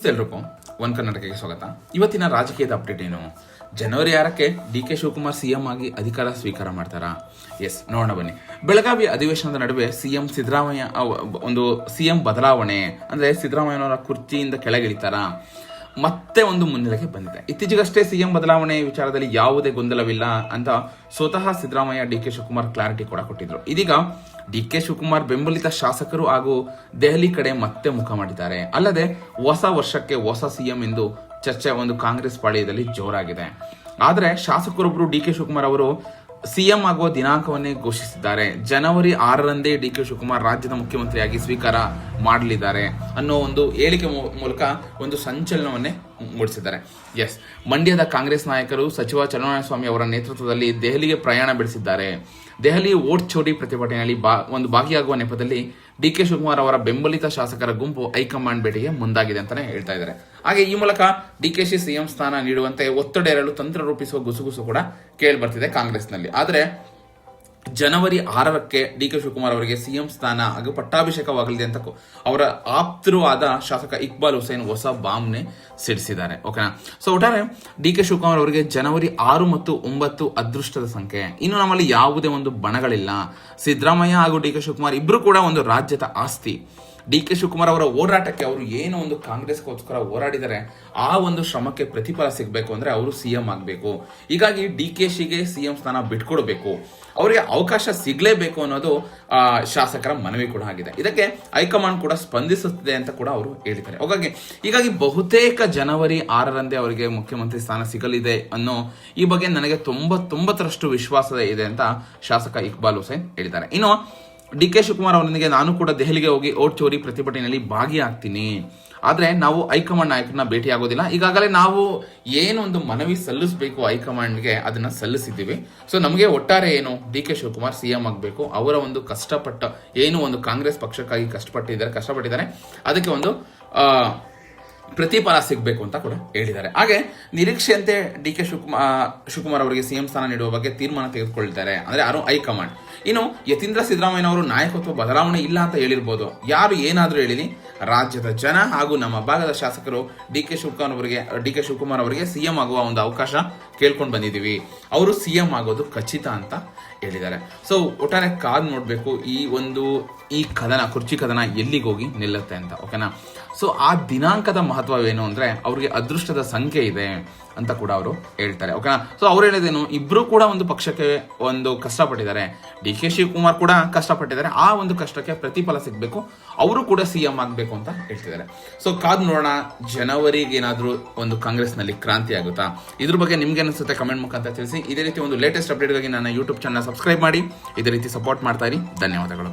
ಎಲ್ರಿಗೂ ಒನ್ ಕರ್ನಾಟಕಕ್ಕೆ ಸ್ವಾಗತ. ಇವತ್ತಿನ ರಾಜಕೀಯದ ಅಪ್ಡೇಟ್ ಏನು? ಜನವರಿ 6ಕ್ಕೆ ಡಿ ಕೆ ಶಿವಕುಮಾರ್ ಸಿಎಂ ಆಗಿ ಅಧಿಕಾರ ಸ್ವೀಕಾರ ಮಾಡ್ತಾರಾ? ಎಸ್, ನೋಡೋಣ ಬನ್ನಿ. ಬೆಳಗಾವಿ ಅಧಿವೇಶನದ ನಡುವೆ ಸಿಎಂ ಸಿದ್ದರಾಮಯ್ಯ ಒಂದು ಸಿಎಂ ಬದಲಾವಣೆ ಅಂದ್ರೆ ಸಿದ್ದರಾಮಯ್ಯನವರ ಕುರ್ಚಿಯಿಂದ ಕೆಳಗಿಳಿತಾರಾ? ಮತ್ತೆ ಒಂದು ಮುನ್ನೆಲೆಗೆ ಬಂದಿದೆ. ಇತ್ತೀಚೆಗಷ್ಟೇ ಸಿಎಂ ಬದಲಾವಣೆ ವಿಚಾರದಲ್ಲಿ ಯಾವುದೇ ಗೊಂದಲವಿಲ್ಲ ಅಂತ ಸ್ವತಃ Siddaramaiah D K Shivakumar clarity ಕೂಡ ಕೊಟ್ಟಿದ್ರು. ಇದೀಗ ಡಿ ಕೆ ಶಿವಕುಮಾರ್ ಬೆಂಬಲಿತ ಶಾಸಕರು ಹಾಗೂ ದೆಹಲಿ ಕಡೆ ಮತ್ತೆ ಮುಖ ಮಾಡಿದ್ದಾರೆ. ಅಲ್ಲದೆ ಹೊಸ ವರ್ಷಕ್ಕೆ ಹೊಸ ಸಿಎಂ ಎಂದು ಚರ್ಚೆ ಒಂದು ಕಾಂಗ್ರೆಸ್ ಪಾಳ್ಯದಲ್ಲಿ ಜೋರಾಗಿದೆ. ಆದರೆ ಶಾಸಕರೊಬ್ಬರು ಡಿ ಕೆ ಶಿವಕುಮಾರ್ ಅವರು ಸಿಎಂ ಆಗುವ ದಿನಾಂಕವನ್ನೇ ಘೋಷಿಸಿದ್ದಾರೆ. ಜನವರಿ 6ರಂದೇ ಡಿ ಕೆ ಶಿವಕುಮಾರ್ ರಾಜ್ಯದ ಮುಖ್ಯಮಂತ್ರಿಯಾಗಿ ಸ್ವೀಕಾರ ಮಾಡಲಿದ್ದಾರೆ ಅನ್ನೋ ಒಂದು ಹೇಳಿಕೆ ಮೂಲಕ ಒಂದು ಸಂಚಲನವನ್ನೇ ಮೂಡಿಸಿದ್ದಾರೆ. ಎಸ್, ಮಂಡ್ಯದ ಕಾಂಗ್ರೆಸ್ ನಾಯಕರು ಸಚಿವ ಚಲುವರಾಯಸ್ವಾಮಿ ಅವರ ನೇತೃತ್ವದಲ್ಲಿ ದೆಹಲಿಗೆ ಪ್ರಯಾಣ ಬೆಳೆಸಿದ್ದಾರೆ. ದೆಹಲಿ ವೋಟ್ ಚೋರಿ ಪ್ರತಿಭಟನೆಯಲ್ಲಿ ಭಾಗಿಯಾಗುವ ನೆಪದಲ್ಲಿ ಡಿ ಕೆ ಶಿವಕುಮಾರ್ ಅವರ ಬೆಂಬಲಿತ ಶಾಸಕರ ಗುಂಪು ಹೈಕಮಾಂಡ್ ಭೇಟಿಗೆ ಮುಂದಾಗಿದೆ ಅಂತಾನೆ ಹೇಳ್ತಾ ಇದ್ದಾರೆ. ಹಾಗೆ ಈ ಮೂಲಕ ಡಿಕೆಶಿ ಸಿಎಂ ಸ್ಥಾನ ನೀಡುವಂತೆ ಒತ್ತಡ ಹೇರಲು ತಂತ್ರ ರೂಪಿಸುವ ಗುಸುಗುಸು ಕೂಡ ಕೇಳಿ ಬರ್ತಿದೆ ಕಾಂಗ್ರೆಸ್ನಲ್ಲಿ. ಆದರೆ ಜನವರಿ 6ಕ್ಕೆ ಡಿ ಕೆ ಶಿವಕುಮಾರ್ ಅವರಿಗೆ ಸಿಎಂ ಸ್ಥಾನ ಹಾಗೂ ಪಟ್ಟಾಭಿಷೇಕವಾಗಲಿದೆ ಅಂತ ಅವರ ಆಪ್ತರು ಆದ ಶಾಸಕ ಇಕ್ಬಾಲ್ ಹುಸೇನ್ ಹೊಸ ಬಾಂಬ್ನೆ ಸಿಡಿಸಿದ್ದಾರೆ. ಓಕೆನಾ? ಸೊ ಒಟ್ಟಾರೆ ಡಿ ಕೆ ಶಿವಕುಮಾರ್ ಅವರಿಗೆ ಜನವರಿ 6 ಮತ್ತು 9 ಅದೃಷ್ಟದ ಸಂಖ್ಯೆ. ಇನ್ನು ನಮ್ಮಲ್ಲಿ ಯಾವುದೇ ಒಂದು ಬಣಗಳಿಲ್ಲ. ಸಿದ್ದರಾಮಯ್ಯ ಹಾಗೂ ಡಿ ಕೆ ಶಿವಕುಮಾರ್ ಇಬ್ರು ಕೂಡ ಒಂದು ರಾಜ್ಯದ ಆಸ್ತಿ. ಡಿ ಕೆ ಶಿವಕುಮಾರ್ ಅವರ ಹೋರಾಟಕ್ಕೆ ಅವರು ಏನು ಒಂದು ಕಾಂಗ್ರೆಸ್ಗೋಸ್ಕರ ಹೋರಾಡಿದರೆ ಆ ಒಂದು ಶ್ರಮಕ್ಕೆ ಪ್ರತಿಫಲ ಸಿಗಬೇಕು ಅಂದ್ರೆ ಅವರು ಸಿಎಂ ಆಗಬೇಕು. ಹೀಗಾಗಿ ಡಿ ಕೆ ಶಿಗೆ ಸಿಎಂ ಸ್ಥಾನ ಬಿಟ್ಕೊಡ್ಬೇಕು, ಅವರಿಗೆ ಅವಕಾಶ ಸಿಗಲೇಬೇಕು ಅನ್ನೋದು ಶಾಸಕರ ಮನವಿ ಕೂಡ ಆಗಿದೆ. ಇದಕ್ಕೆ ಹೈಕಮಾಂಡ್ ಕೂಡ ಸ್ಪಂದಿಸುತ್ತಿದೆ ಅಂತ ಕೂಡ ಅವರು ಹೇಳಿದ್ದಾರೆ. ಹೀಗಾಗಿ ಬಹುತೇಕ ಜನವರಿ 6ರಂದೇ ಅವರಿಗೆ ಮುಖ್ಯಮಂತ್ರಿ ಸ್ಥಾನ ಸಿಗಲಿದೆ ಅನ್ನೋ ಈ ಬಗ್ಗೆ ನನಗೆ 99% ವಿಶ್ವಾಸ ಇದೆ ಅಂತ ಶಾಸಕ ಇಕ್ಬಾಲ್ ಹುಸೇನ್ ಹೇಳಿದ್ದಾರೆ. ಇನ್ನು ಡಿ ಕೆ ಶಿವಕುಮಾರ್ ಅವರೊಂದಿಗೆ ನಾನು ಕೂಡ ದೆಹಲಿಗೆ ಹೋಗಿ ಓಟ್ ಚೋರಿ ಪ್ರತಿಭಟನೆಯಲ್ಲಿ ಭಾಗಿಯಾಗ್ತೀನಿ, ಆದ್ರೆ ನಾವು ಹೈಕಮಾಂಡ್ ನಾಯಕರನ್ನ ಭೇಟಿ ಆಗೋದಿಲ್ಲ. ಈಗಾಗಲೇ ನಾವು ಏನೊಂದು ಮನವಿ ಸಲ್ಲಿಸಬೇಕು ಹೈಕಮಾಂಡ್ಗೆ ಅದನ್ನ ಸಲ್ಲಿಸಿದ್ದೀವಿ. ಸೊ ನಮಗೆ ಒಟ್ಟಾರೆ ಏನು, ಡಿ ಕೆ ಶಿವಕುಮಾರ್ ಸಿಎಂ ಆಗಬೇಕು, ಅವರ ಒಂದು ಕಷ್ಟಪಟ್ಟ ಏನು ಒಂದು ಕಾಂಗ್ರೆಸ್ ಪಕ್ಷಕ್ಕಾಗಿ ಕಷ್ಟಪಟ್ಟಿದ್ದಾರೆ ಅದಕ್ಕೆ ಒಂದು ಪ್ರತಿಫಲ ಸಿಗಬೇಕು ಅಂತ ಕೂಡ ಹೇಳಿದ್ದಾರೆ. ಹಾಗೆ ನಿರೀಕ್ಷೆಯಂತೆ ಡಿ ಕೆ ಶಿವಕುಮಾರ್ ಅವರಿಗೆ ಸಿಎಂ ಸ್ಥಾನ ನೀಡುವ ಬಗ್ಗೆ ತೀರ್ಮಾನ ತೆಗೆದುಕೊಳ್ತಾರೆ ಅಂದ್ರೆ ಯಾರು? ಹೈಕಮಾಂಡ್. ಇನ್ನು ಯತೀಂದ್ರ ಸಿದ್ದರಾಮಯ್ಯನವರು ನಾಯಕತ್ವ ಬದಲಾವಣೆ ಇಲ್ಲ ಅಂತ ಹೇಳಿರ್ಬೋದು. ಯಾರು ಏನಾದರೂ ಹೇಳಿಲಿ, ರಾಜ್ಯದ ಜನ ಹಾಗೂ ನಮ್ಮ ಭಾಗದ ಶಾಸಕರು ಡಿ ಕೆ ಶಿವಕುಮಾರ್ ಅವರಿಗೆ ಸಿಎಂ ಆಗುವ ಒಂದು ಅವಕಾಶ ಕೇಳ್ಕೊಂಡು ಬಂದಿದ್ದೀವಿ, ಅವರು ಸಿಎಂ ಆಗೋದು ಖಚಿತ ಅಂತ ಹೇಳಿದ್ದಾರೆ. ಸೊ ಒಟ್ಟಾರೆ ಕಾದ್ ನೋಡ್ಬೇಕು ಈ ಕುರ್ಚಿ ಕದನ ಎಲ್ಲಿಗೆ ಹೋಗಿ ನಿಲ್ಲುತ್ತೆ ಅಂತ. ಓಕೆನಾ? ಸೊ ಆ ದಿನಾಂಕದ ಮಹತ್ವವೇನು ಅಂದ್ರೆ ಅವ್ರಿಗೆ ಅದೃಷ್ಟದ ಸಂಖ್ಯೆ ಇದೆ ಅಂತ ಕೂಡ ಅವರು ಹೇಳ್ತಾರೆ. ಓಕೆನಾ? ಸೊ ಅವ್ರು ಹೇಳಿದೇನು, ಇಬ್ರು ಕೂಡ ಒಂದು ಪಕ್ಷಕ್ಕೆ ಒಂದು ಕಷ್ಟಪಟ್ಟಿದ್ದಾರೆ, ಡಿ ಕೆ ಶಿವಕುಮಾರ್ ಕೂಡ ಕಷ್ಟಪಟ್ಟಿದ್ದಾರೆ, ಆ ಒಂದು ಕಷ್ಟಕ್ಕೆ ಪ್ರತಿಫಲ ಸಿಗಬೇಕು, ಅವರು ಕೂಡ ಸಿಎಂ ಆಗಬೇಕು ಅಂತ ಹೇಳ್ತಿದ್ದಾರೆ. ಸೊ ಕಾದ್ ನೋಡೋಣ, ಜನವರಿಗೆ ಏನಾದರೂ ಒಂದು ಕಾಂಗ್ರೆಸ್ನಲ್ಲಿ ಕ್ರಾಂತಿ ಆಗುತ್ತಾ? ಇದ್ರ ಬಗ್ಗೆ ನಿಮ್ಗೆ ಅನಿಸುತ್ತೆ ಕಮೆಂಟ್ ಮುಖಾಂತರ ತಿಳಿಸಿ. ಇದೇ ರೀತಿ ಒಂದು ಲೇಟೆಸ್ಟ್ ಅಪ್ಡೇಟ್ಗಾಗಿ ನನ್ನ ಯೂಟ್ಯೂಬ್ ಚಾನಲ್ ಸಬ್ಸ್ಕ್ರೈಬ್ ಮಾಡಿ, ಇದೇ ರೀತಿ ಸಪೋರ್ಟ್ ಮಾಡ್ತಾ ಇರಿ. ಧನ್ಯವಾದಗಳು.